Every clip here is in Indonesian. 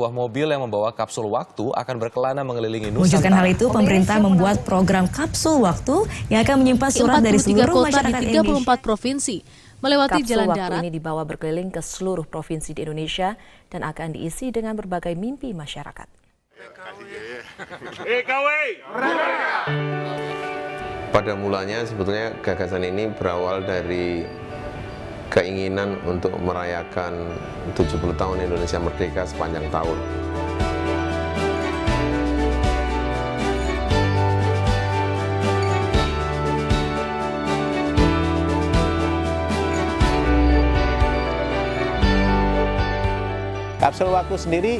sebuah mobil yang membawa kapsul waktu akan berkelana mengelilingi Mewujudkan Nusantara. hal itu, pemerintah membuat program kapsul waktu yang akan menyimpan surat dari seluruh masyarakat di 34 provinsi melewati jalan darat. Kapsul waktu ini dibawa berkeliling ke seluruh provinsi di Indonesia dan akan diisi dengan berbagai mimpi masyarakat. Pada mulanya sebetulnya gagasan ini berawal dari keinginan untuk merayakan 70 tahun Indonesia Merdeka sepanjang tahun. Kapsul waktu sendiri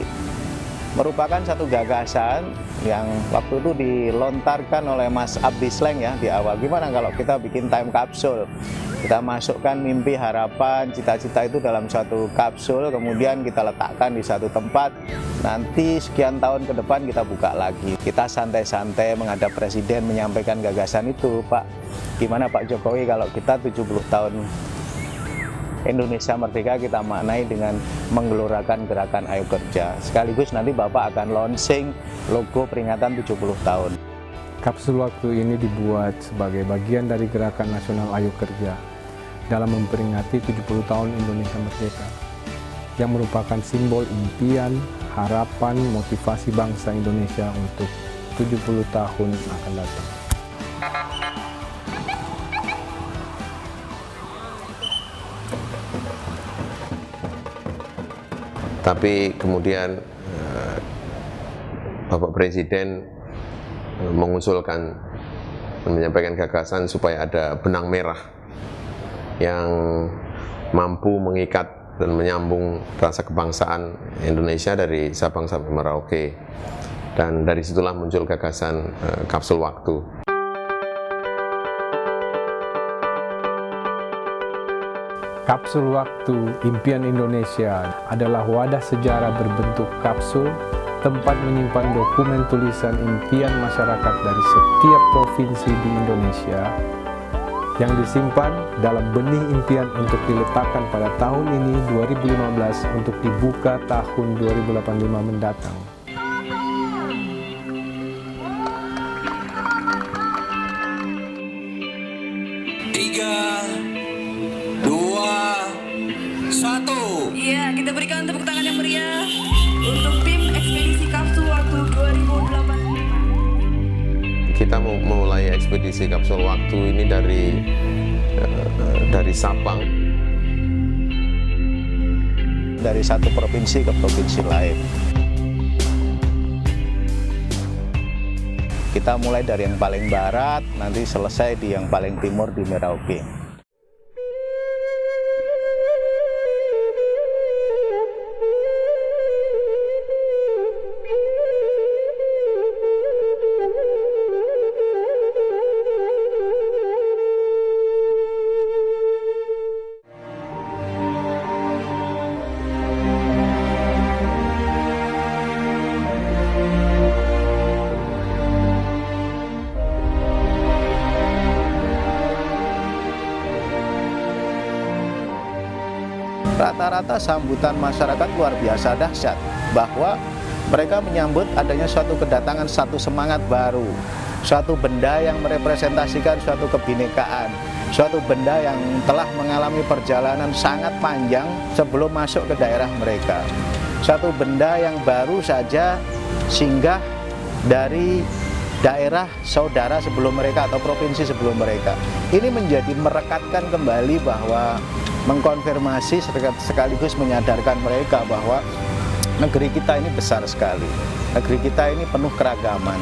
merupakan satu gagasan yang waktu itu dilontarkan oleh Mas Abdi Sleng ya di awal. Gimana kalau kita bikin time kapsul? Kita masukkan mimpi, harapan, cita-cita itu dalam satu kapsul, kemudian kita letakkan di satu tempat. Nanti sekian tahun ke depan kita buka lagi. Kita santai-santai menghadap Presiden menyampaikan gagasan itu, Pak. Gimana Pak Jokowi kalau kita 70 tahun Indonesia Merdeka kita maknai dengan menggelorakan gerakan Ayo Kerja. Sekaligus nanti Bapak akan launching logo peringatan 70 tahun. Kapsul waktu ini dibuat sebagai bagian dari gerakan nasional Ayo Kerja dalam memperingati 70 tahun Indonesia Merdeka, yang merupakan simbol impian, harapan, motivasi bangsa Indonesia untuk 70 tahun akan datang. Tapi kemudian Bapak Presiden mengusulkan, menyampaikan gagasan supaya ada benang merah yang mampu mengikat dan menyambung rasa kebangsaan Indonesia dari Sabang sampai Merauke. Dan dari situlah muncul gagasan kapsul waktu. Kapsul waktu impian Indonesia adalah wadah sejarah berbentuk kapsul, tempat menyimpan dokumen tulisan impian masyarakat dari setiap provinsi di Indonesia yang disimpan dalam benih impian untuk diletakkan pada tahun ini 2015 untuk dibuka tahun 2085 mendatang. Iya, kita berikan tepuk tangan yang meriah untuk tim ekspedisi kapsul waktu 2085. Kita memulai ekspedisi kapsul waktu ini dari Sabang. Dari satu provinsi ke provinsi lain. Kita mulai dari yang paling barat, nanti selesai di yang paling timur di Merauke. Rata-rata sambutan masyarakat luar biasa dahsyat, bahwa mereka menyambut adanya suatu kedatangan, satu semangat baru, suatu benda yang merepresentasikan suatu kebinekaan, suatu benda yang telah mengalami perjalanan sangat panjang sebelum masuk ke daerah mereka, suatu benda yang baru saja singgah dari daerah saudara sebelum mereka atau provinsi sebelum mereka. Ini menjadi merekatkan kembali bahwa mengkonfirmasi sekaligus menyadarkan mereka bahwa negeri kita ini besar sekali, negeri kita ini penuh keragaman.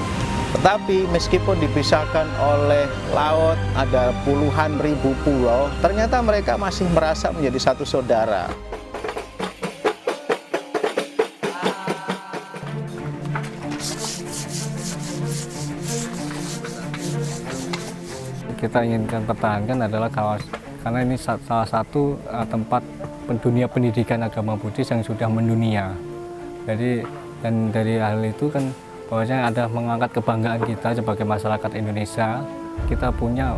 Tetapi meskipun dipisahkan oleh laut, ada puluhan ribu pulau, ternyata mereka masih merasa menjadi satu saudara. Kita inginkan pertahankan adalah karena ini salah satu tempat dunia pendidikan agama Buddhis yang sudah mendunia. Jadi dan dari hal itu kan bahwasanya ada mengangkat kebanggaan kita sebagai masyarakat Indonesia. Kita punya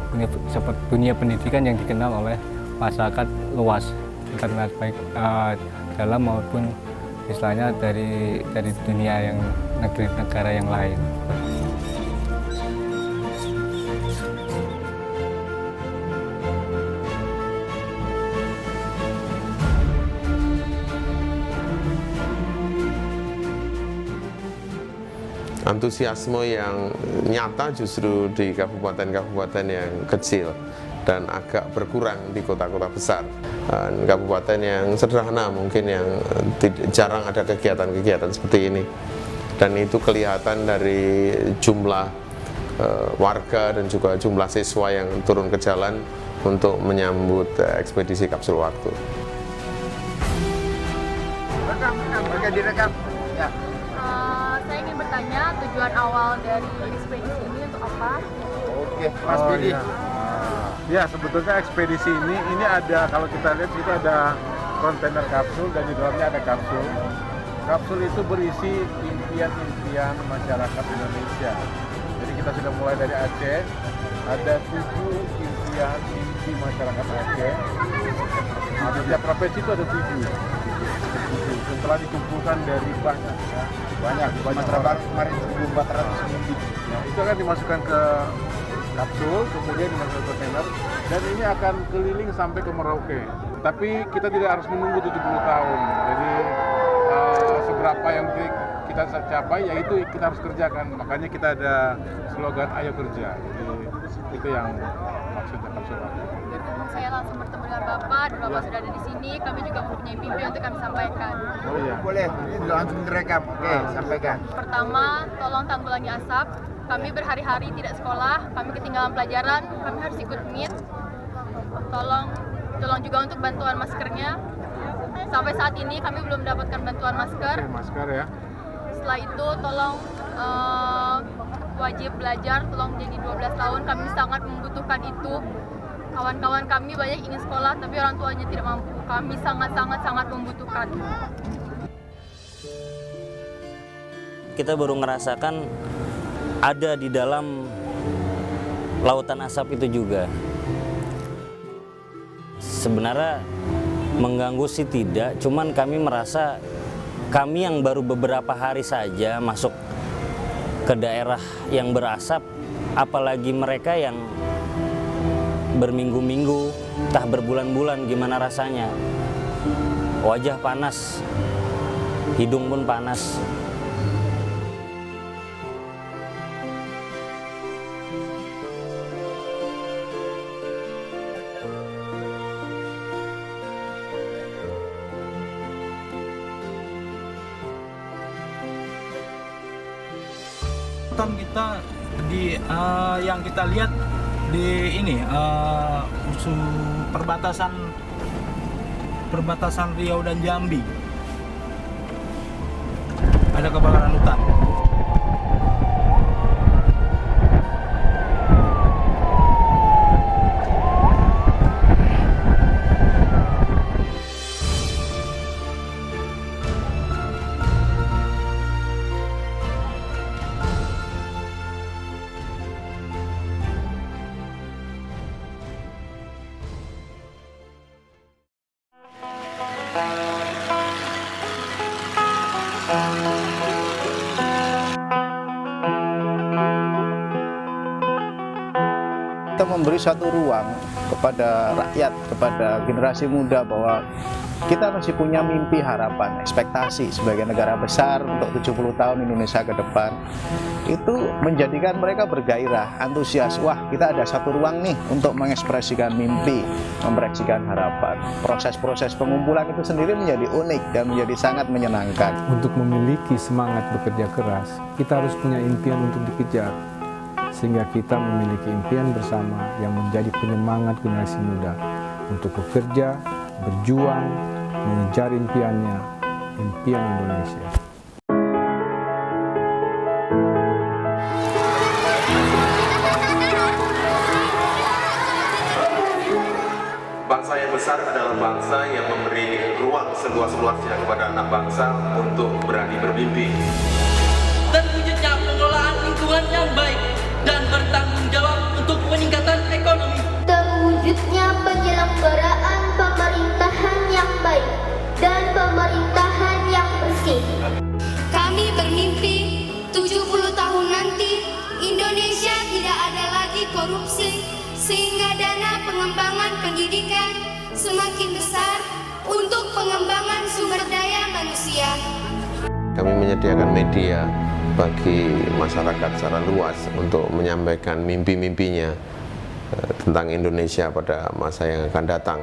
dunia pendidikan yang dikenal oleh masyarakat luas, internet baik dalam maupun istilahnya dari dunia yang negara yang lain. Antusiasme yang nyata justru di kabupaten-kabupaten yang kecil dan agak berkurang di kota-kota besar. Dan kabupaten yang sederhana mungkin yang jarang ada kegiatan-kegiatan seperti ini. Dan itu kelihatan dari jumlah warga dan juga jumlah siswa yang turun ke jalan untuk menyambut ekspedisi kapsul waktu. Mereka direkam. Ya. Saya ingin bertanya tujuan awal dari ekspedisi ini untuk apa? Oke, Mas Bidi. Ya, sebetulnya ekspedisi ini ada, kalau kita lihat itu ada kontainer kapsul dan di dalamnya ada kapsul. Kapsul itu berisi impian-impian masyarakat Indonesia. Jadi kita sudah mulai dari Aceh, ada 7 impian mimpi masyarakat Aceh. Nah, di setiap provinsi itu ada 7. Setelah dikumpulkan dari banyak orang. Kemarin 1.400 mimpi. Nah, itu akan dimasukkan ke kapsul, kemudian dimasukkan ke kontainer, dan ini akan keliling sampai ke Merauke. Tapi kita tidak harus menunggu 70 tahun. Jadi seberapa yang kita capai, yaitu kita harus kerjakan. Makanya kita ada slogan Ayo Kerja. Jadi itu yang maksudnya kapsul waktu. Berhubung saya langsung bertemu dengan Bapak dan Bapak sudah ada di sini, kami juga mempunyai mimpi untuk kami sampaikan. Oh iya. Boleh, ini langsung direkam. Oke, sampaikan. Pertama, tolong tanggulangi asap. Kami berhari-hari tidak sekolah, kami ketinggalan pelajaran, kami harus ikut meet. Tolong juga untuk bantuan maskernya. Sampai saat ini kami belum mendapatkan bantuan masker. Oke, masker ya. Setelah itu tolong wajib belajar, tolong jadi 12 tahun. Kami sangat membutuhkan itu. Kawan-kawan kami banyak ingin sekolah, tapi orang tuanya tidak mampu. Kami sangat membutuhkan. Kita baru ngerasakan ada di dalam lautan asap itu juga. Sebenarnya mengganggu sih tidak, cuman kami merasa kami yang baru beberapa hari saja masuk ke daerah yang berasap, apalagi mereka yang berminggu-minggu, entah berbulan-bulan, gimana rasanya. Wajah panas, hidung pun panas. Kita di yang kita lihat di ini perbatasan Riau dan Jambi ada kebakaran hutan. Kita memberi satu ruang kepada rakyat, kepada generasi muda bahwa kita masih punya mimpi, harapan, ekspektasi sebagai negara besar untuk 70 tahun Indonesia ke depan. Itu menjadikan mereka bergairah, antusias. Wah, kita ada satu ruang nih untuk mengekspresikan mimpi, mengekspresikan harapan. Proses-proses pengumpulan itu sendiri menjadi unik dan menjadi sangat menyenangkan. Untuk memiliki semangat bekerja keras, kita harus punya impian untuk dikejar. Sehingga kita memiliki impian bersama yang menjadi penyemangat generasi muda untuk bekerja, berjuang, mengejar impiannya, impian Indonesia. Bangsa yang besar adalah bangsa yang memberi ruang seluas-luasnya kepada anak bangsa untuk berani bermimpi. Terwujudnya pengelolaan lingkungan yang baik dan bertanggung jawab untuk peningkatan ekonomi. Terwujudnya penyelenggaraan pemerintahan yang baik dan pemerintahan yang bersih. korupsi, sehingga dana pengembangan pendidikan semakin besar untuk pengembangan sumber daya manusia. Kami menyediakan media bagi masyarakat secara luas untuk menyampaikan mimpi-mimpinya tentang Indonesia pada masa yang akan datang.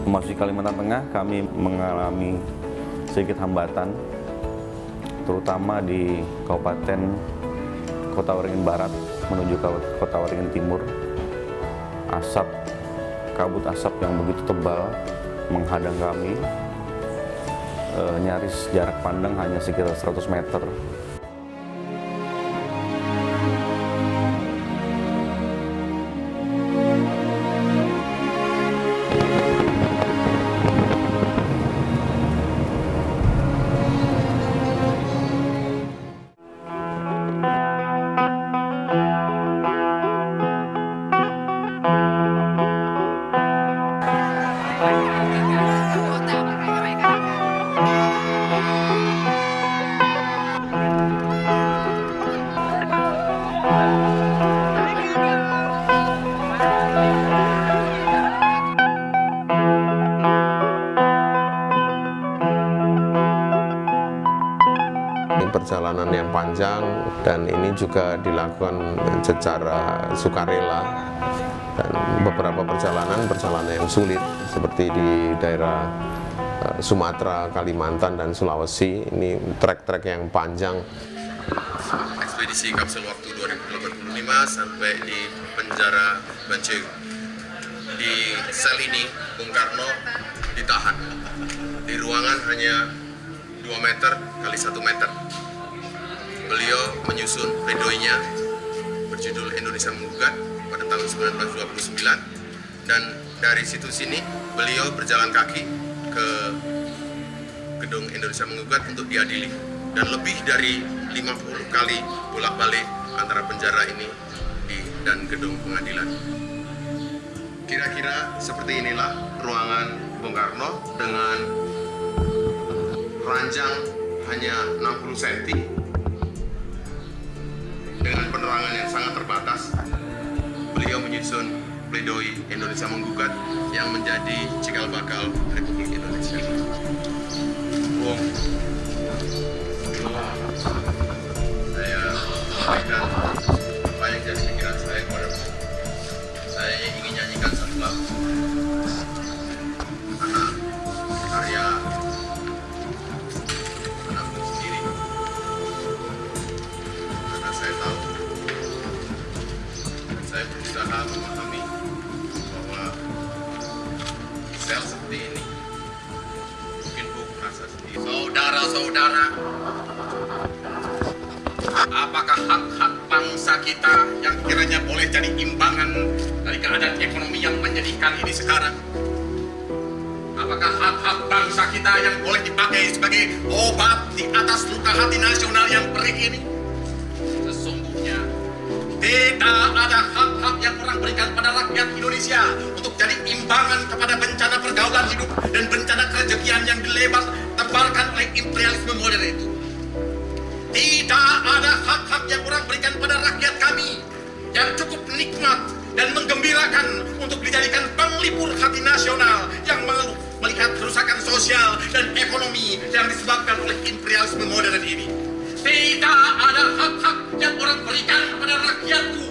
Memasuki Kalimantan Tengah, kami mengalami sedikit hambatan, terutama di Kabupaten Kota Waringin Barat menuju ke Kota Waringin Timur. Kabut asap yang begitu tebal menghadang kami, nyaris jarak pandang hanya sekitar 100 meter. Perjalanan yang panjang dan ini juga dilakukan secara sukarela, dan beberapa perjalanan yang sulit seperti di daerah Sumatera, Kalimantan, dan Sulawesi. Ini trek-trek yang panjang. Ekspedisi kapsul waktu 2085 sampai di penjara Banceu. Di sel ini Bung Karno ditahan di ruangan hanya 2 meter kali 1 meter. Beliau menyusun pledoinya berjudul Indonesia Menggugat pada tahun 1929, dan dari situ-sini beliau berjalan kaki ke gedung Indonesia Menggugat untuk diadili, dan lebih dari 50 kali bolak-balik antara penjara ini dan gedung pengadilan. Kira-kira seperti inilah ruangan Bung Karno dengan ranjang hanya 60 cm dengan penerangan yang sangat terbatas. Beliau menyusun pledoi Indonesia Menggugat yang menjadi cikal bakal Republik Indonesia. Saya sampaikan apa yang jadi pikiran saya kepada Bung. Saya ingin nyanyikan satu lagu karena karya anak Bung sendiri, karena saya tahu dan saya berusaha memahami bahwa sel seperti ini mungkin Bung merasa sendiri. Saudara-saudara, apakah hak-hak bangsa kita yang kiranya boleh jadi imbangan dari keadaan ekonomi yang menyedihkan ini sekarang? Apakah hak-hak bangsa kita yang boleh dipakai sebagai obat di atas luka hati nasional yang perih ini? Sesungguhnya tidak ada hak-hak yang orang berikan pada rakyat Indonesia untuk jadi imbangan kepada bencana pergaulan hidup dan bencana kerejekian yang tebarkan oleh imperialisme modern itu. Tidak ada hak-hak yang orang berikan pada rakyat kami yang cukup nikmat dan menggembirakan untuk dijadikan penglipur hati nasional yang mengeluh melihat kerusakan sosial dan ekonomi yang disebabkan oleh imperialisme modern ini. Tidak ada hak-hak yang orang berikan kepada rakyatku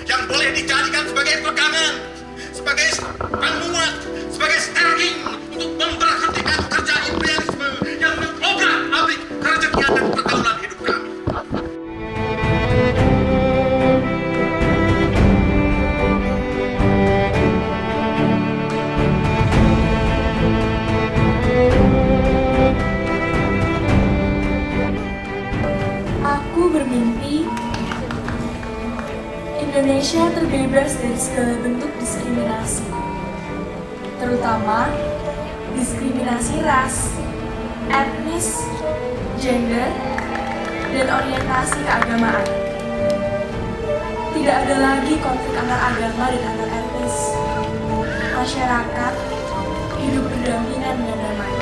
yang boleh dijadikan sebagai pegangan, sebagai penguat, sebagai staging untuk memberhentikan kerja imperialisme yang mengobrak-abrik kerejekian dan pergaulan hidup kami. Aku bermimpi Indonesia terbebas dari segala bentuk diskriminasi, terutama diskriminasi ras, etnis, gender, dan orientasi keagamaan. Tidak ada lagi konflik antar agama dan antar etnis. Masyarakat hidup berdampingan dan damai.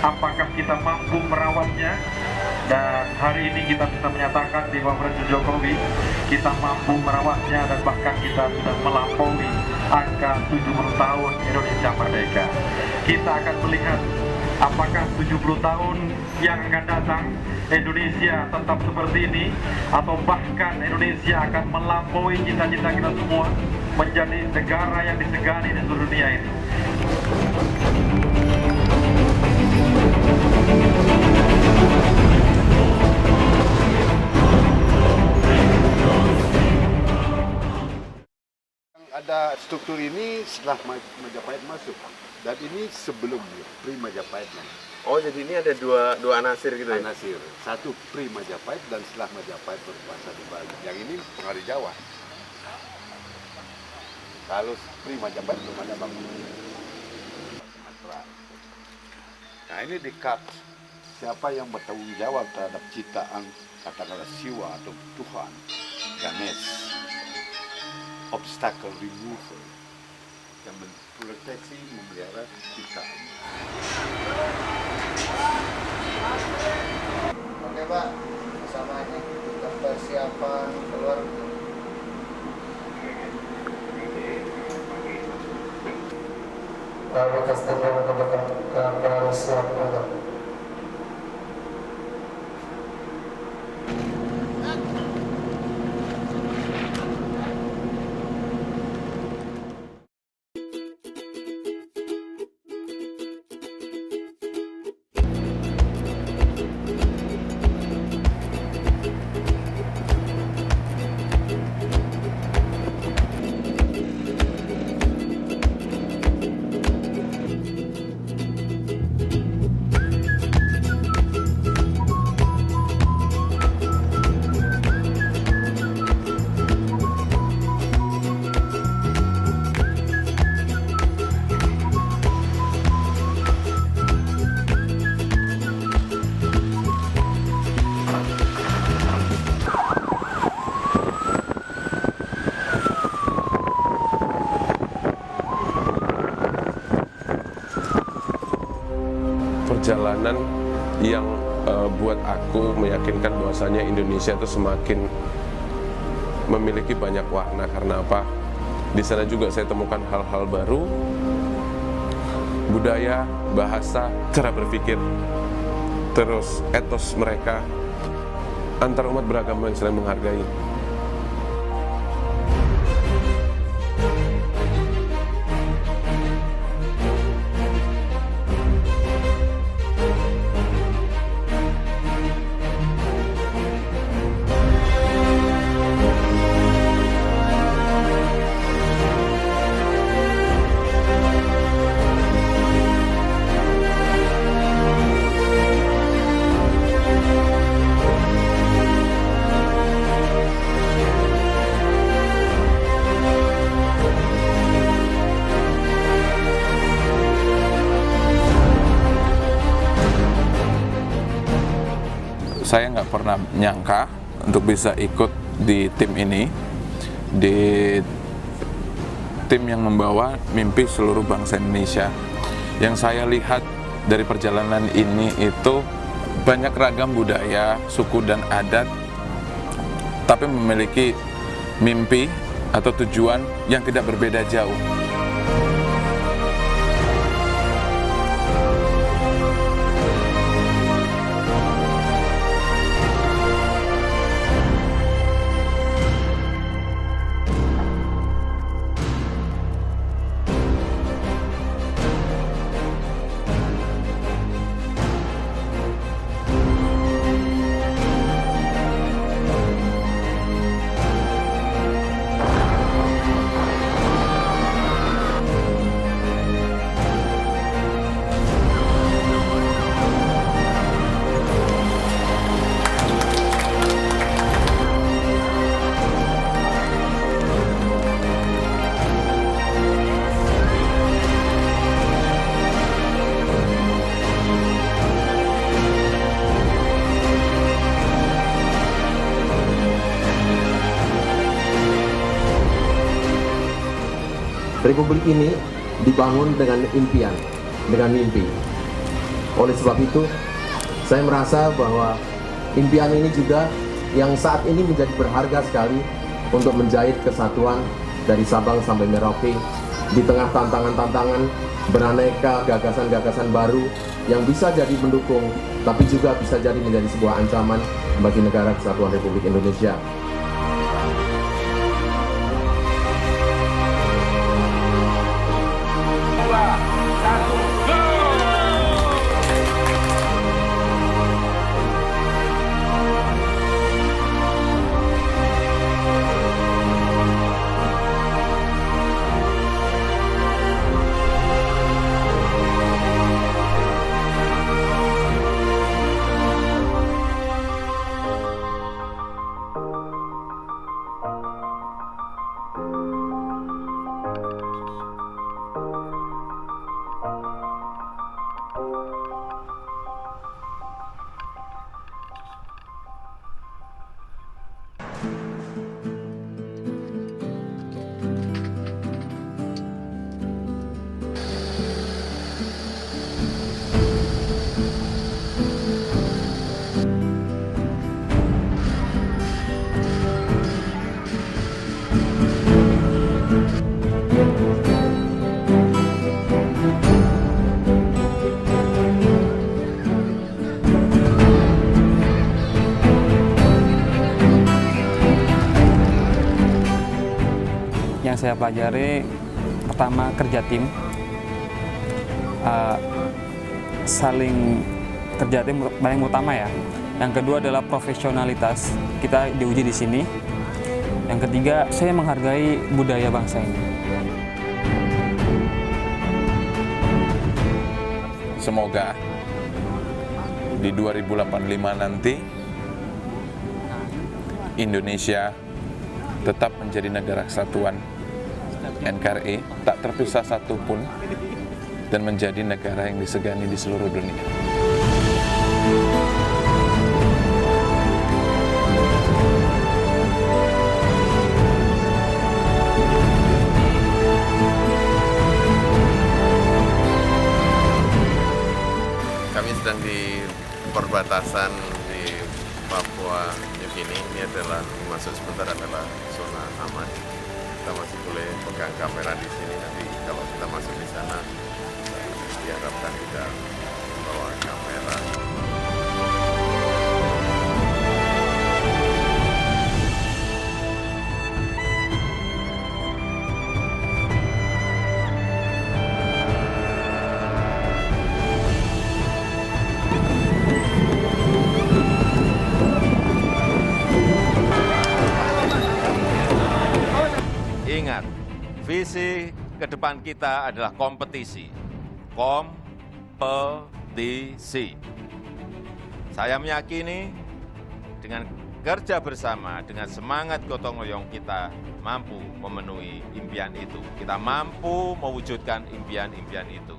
Apakah kita mampu merawatnya? Dan hari ini kita bisa menyatakan di bawah Presiden Jokowi, kita mampu merawatnya dan bahkan kita sudah melampaui angka 70 tahun Indonesia merdeka. Kita akan melihat apakah 70 tahun yang akan datang Indonesia tetap seperti ini, atau bahkan Indonesia akan melampaui cita-cita kita semua menjadi negara yang disegani di seluruh dunia ini. Ada struktur ini setelah Majapahit masuk, dan ini sebelum pre-Majapahit. Oh, jadi ini ada dua anasir gitu ya? Anasir, satu pre-Majapahit dan setelah Majapahit berkuasa di Bali. Yang ini pengaruh Jawa. Kalau pre-Majapahit belum ada bangunan. Nah, ini dekat. Siapa yang bertanggung jawab terhadap ciptaan, katakanlah Siwa atau Tuhan, Ganesh, obstacle remover, yang memproteksi, memelihara ciptaan. Oke Pak, sama ini untuk persiapan keluar. Lalu kasihkan ke siap untuk. Perjalanan yang buat aku meyakinkan bahwasanya Indonesia itu semakin memiliki banyak warna. Karena apa? Di sana juga saya temukan hal-hal baru, budaya, bahasa, cara berpikir, terus etos mereka antar umat beragama yang saling menghargai. Saya nggak pernah nyangka untuk bisa ikut di tim ini, di tim yang membawa mimpi seluruh bangsa Indonesia. Yang saya lihat dari perjalanan ini itu banyak ragam budaya, suku dan adat, tapi memiliki mimpi atau tujuan yang tidak berbeda jauh. Republik ini dibangun dengan impian, dengan mimpi. Oleh sebab itu, saya merasa bahwa impian ini juga yang saat ini menjadi berharga sekali untuk menjahit kesatuan dari Sabang sampai Merauke di tengah tantangan-tantangan beraneka gagasan-gagasan baru yang bisa jadi mendukung, tapi juga bisa jadi menjadi sebuah ancaman bagi negara kesatuan Republik Indonesia. Yang saya pelajari, pertama kerja tim, saling kerja tim paling utama ya. Yang kedua adalah profesionalitas, kita diuji di sini. Yang ketiga, saya menghargai budaya bangsa ini. Semoga di 2085 nanti Indonesia tetap menjadi negara kesatuan NKRI, tak terpisah satupun, dan menjadi negara yang disegani di seluruh dunia. Kami sedang di perbatasan di Papua New Guinea. Ini adalah masuk sebentar adalah zona aman. Kita masih boleh pegang kamera di sini. Nanti kalau kita masuk di sana, diharapkan tidak bawa kamera. Ingat, visi ke depan kita adalah kompetisi. Kompetisi. Saya meyakini dengan kerja bersama, dengan semangat gotong royong kita mampu memenuhi impian itu. Kita mampu mewujudkan impian-impian itu.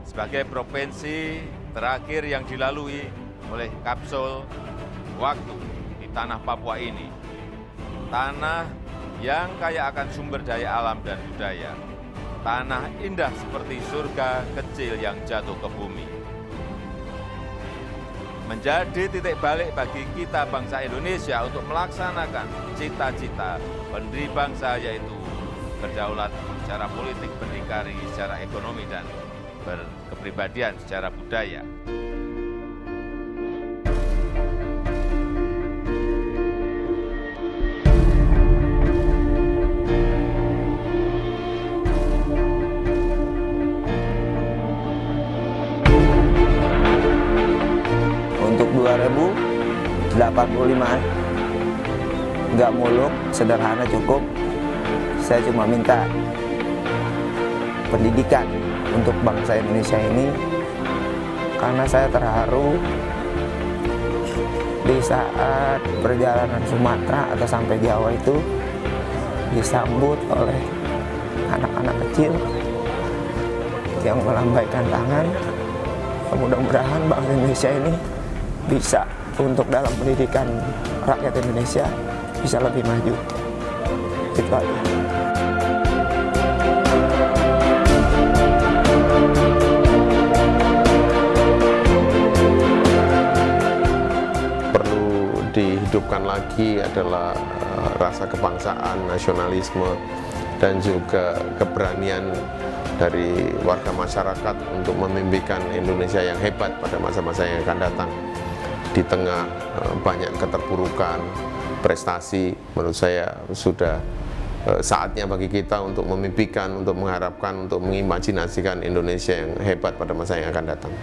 Sebagai provinsi terakhir yang dilalui oleh kapsul waktu di tanah Papua ini, tanah yang kaya akan sumber daya alam dan budaya, tanah indah seperti surga kecil yang jatuh ke bumi. Menjadi titik balik bagi kita bangsa Indonesia untuk melaksanakan cita-cita pendiri bangsa, yaitu berdaulat secara politik, berdikari secara ekonomi, dan berkepribadian secara budaya. Untuk 2085 nggak muluk, sederhana cukup. Saya cuma minta pendidikan untuk bangsa Indonesia ini, karena saya terharu di saat perjalanan Sumatera atau sampai Jawa itu disambut oleh anak-anak kecil yang melambaikan tangan. Mudah-mudahan bangsa Indonesia ini bisa untuk dalam pendidikan rakyat Indonesia bisa lebih maju. Itu aja. dihidupkan lagi adalah rasa kebangsaan, nasionalisme, dan juga keberanian dari warga masyarakat untuk memimpikan Indonesia yang hebat pada masa-masa yang akan datang. Di tengah banyak keterpurukan prestasi, menurut saya sudah saatnya bagi kita untuk memimpikan, untuk mengharapkan, untuk mengimajinasikan Indonesia yang hebat pada masa yang akan datang.